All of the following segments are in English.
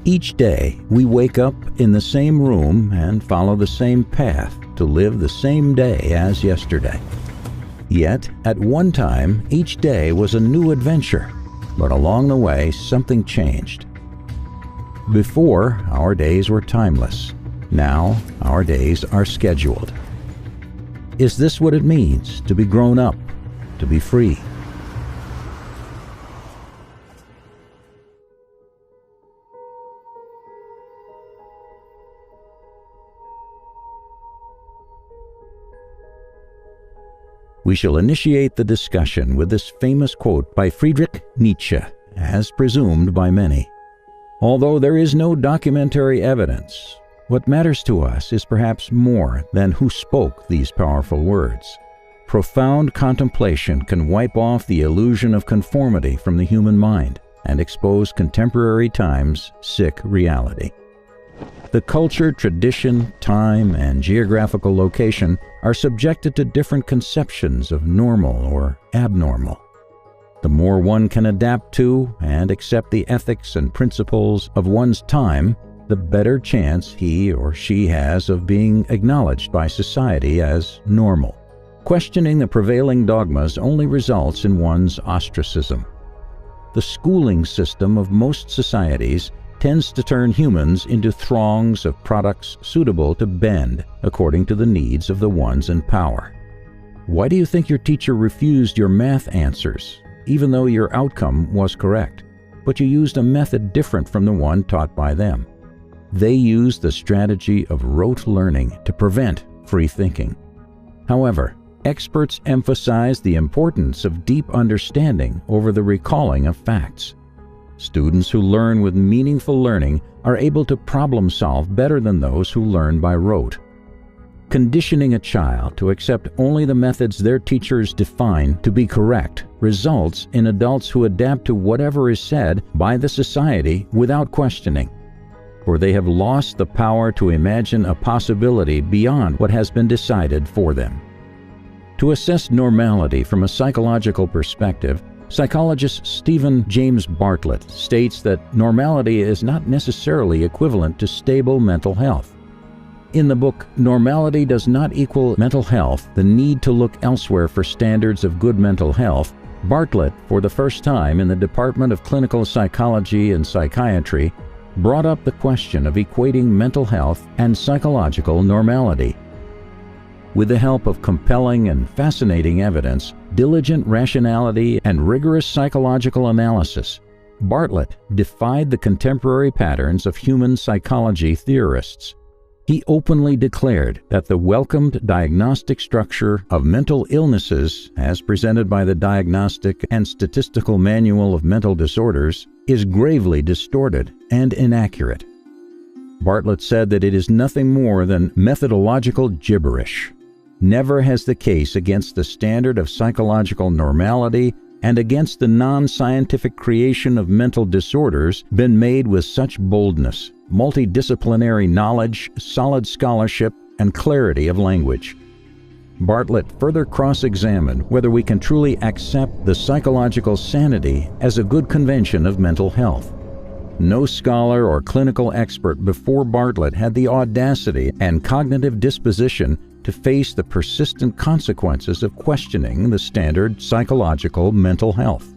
Each day, we wake up in the same room and follow the same path to live the same day as yesterday. Yet, at one time, each day was a new adventure, but along the way, something changed. Before, our days were timeless. Now, our days are scheduled. Is this what it means to be grown up, to be free? We shall initiate the discussion with this famous quote by Friedrich Nietzsche, as presumed by many. Although there is no documentary evidence, what matters to us is perhaps more than who spoke these powerful words. Profound contemplation can wipe off the illusion of conformity from the human mind and expose contemporary time's sick reality. The culture, tradition, time, and geographical location are subjected to different conceptions of normal or abnormal. The more one can adapt to and accept the ethics and principles of one's time, the better chance he or she has of being acknowledged by society as normal. Questioning the prevailing dogmas only results in one's ostracism. The schooling system of most societies tends to turn humans into throngs of products suitable to bend according to the needs of the ones in power. Why do you think your teacher refused your math answers, even though your outcome was correct, but you used a method different from the one taught by them? They used the strategy of rote learning to prevent free thinking. However, experts emphasize the importance of deep understanding over the recalling of facts. Students who learn with meaningful learning are able to problem solve better than those who learn by rote. Conditioning a child to accept only the methods their teachers define to be correct results in adults who adapt to whatever is said by the society without questioning, for they have lost the power to imagine a possibility beyond what has been decided for them. To assess normality from a psychological perspective, psychologist Stephen James Bartlett states that normality is not necessarily equivalent to stable mental health. In the book, Normality Does Not Equal Mental Health: The Need to Look Elsewhere for Standards of Good Mental Health, Bartlett, for the first time in the Department of Clinical Psychology and Psychiatry, brought up the question of equating mental health and psychological normality. With the help of compelling and fascinating evidence, diligent rationality, and rigorous psychological analysis, Bartlett defied the contemporary patterns of human psychology theorists. He openly declared that the welcomed diagnostic structure of mental illnesses, as presented by the Diagnostic and Statistical Manual of Mental Disorders, is gravely distorted and inaccurate. Bartlett said that it is nothing more than methodological gibberish. Never has the case against the standard of psychological normality and against the non-scientific creation of mental disorders been made with such boldness, multidisciplinary knowledge, solid scholarship, and clarity of language. Bartlett further cross-examined whether we can truly accept the psychological sanity as a good convention of mental health. No scholar or clinical expert before Bartlett had the audacity and cognitive disposition to face the persistent consequences of questioning the standard psychological mental health.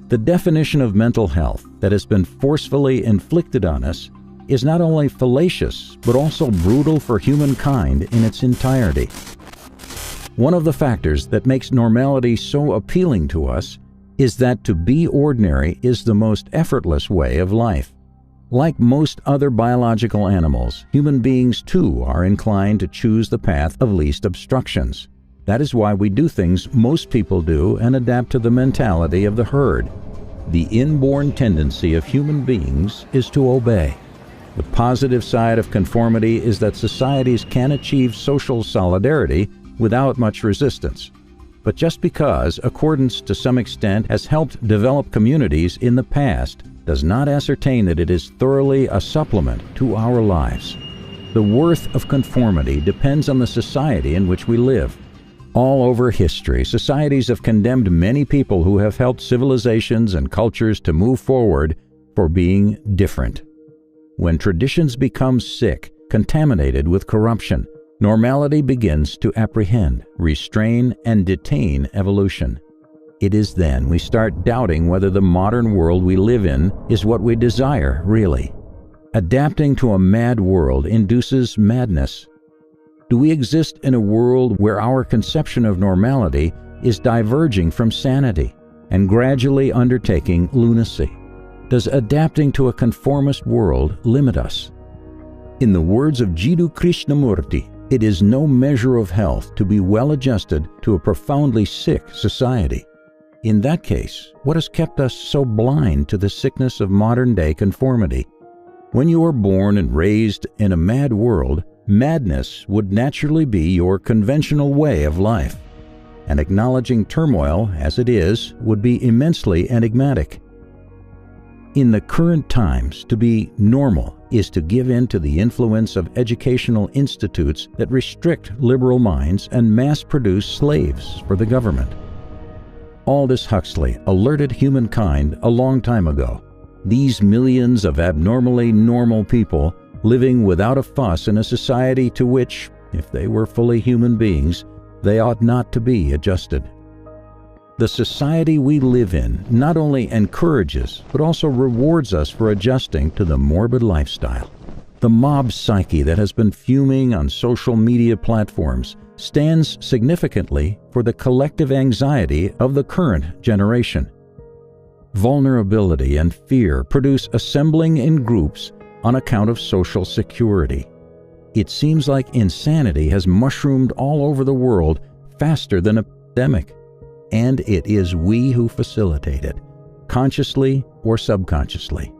The definition of mental health that has been forcefully inflicted on us is not only fallacious, but also brutal for humankind in its entirety. One of the factors that makes normality so appealing to us is that to be ordinary is the most effortless way of life. Like most other biological animals, human beings too are inclined to choose the path of least obstructions. That is why we do things most people do and adapt to the mentality of the herd. The inborn tendency of human beings is to obey. The positive side of conformity is that societies can achieve social solidarity without much resistance. But just because accordance to some extent has helped develop communities in the past does not ascertain that it is thoroughly a supplement to our lives. The worth of conformity depends on the society in which we live. All over history, societies have condemned many people who have helped civilizations and cultures to move forward for being different. When traditions become sick, contaminated with corruption, normality begins to apprehend, restrain, and detain evolution. It is then we start doubting whether the modern world we live in is what we desire, really. Adapting to a mad world induces madness. Do we exist in a world where our conception of normality is diverging from sanity and gradually undertaking lunacy? Does adapting to a conformist world limit us? In the words of Jiddu Krishnamurti, it is no measure of health to be well adjusted to a profoundly sick society. In that case, what has kept us so blind to the sickness of modern-day conformity? When you are born and raised in a mad world, madness would naturally be your conventional way of life, and acknowledging turmoil as it is would be immensely enigmatic. In the current times, to be normal is to give in to the influence of educational institutes that restrict liberal minds and mass-produce slaves for the government. Aldous Huxley alerted humankind a long time ago. These millions of abnormally normal people living without a fuss in a society to which, if they were fully human beings, they ought not to be adjusted. The society we live in not only encourages but also rewards us for adjusting to the morbid lifestyle. The mob psyche that has been fuming on social media platforms stands significantly for the collective anxiety of the current generation. Vulnerability and fear produce assembling in groups on account of social security. It seems like insanity has mushroomed all over the world faster than a pandemic, and it is we who facilitate it, consciously or subconsciously.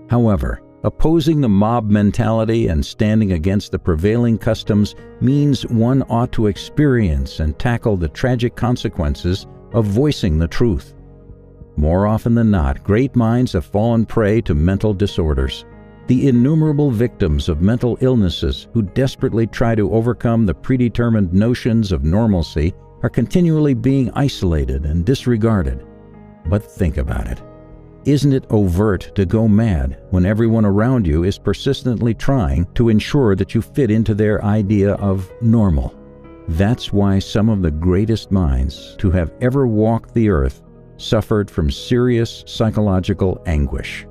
However, opposing the mob mentality and standing against the prevailing customs means one ought to experience and tackle the tragic consequences of voicing the truth. More often than not, great minds have fallen prey to mental disorders. The innumerable victims of mental illnesses who desperately try to overcome the predetermined notions of normalcy are continually being isolated and disregarded. But think about it. Isn't it overt to go mad when everyone around you is persistently trying to ensure that you fit into their idea of normal? That's why some of the greatest minds to have ever walked the earth suffered from serious psychological anguish.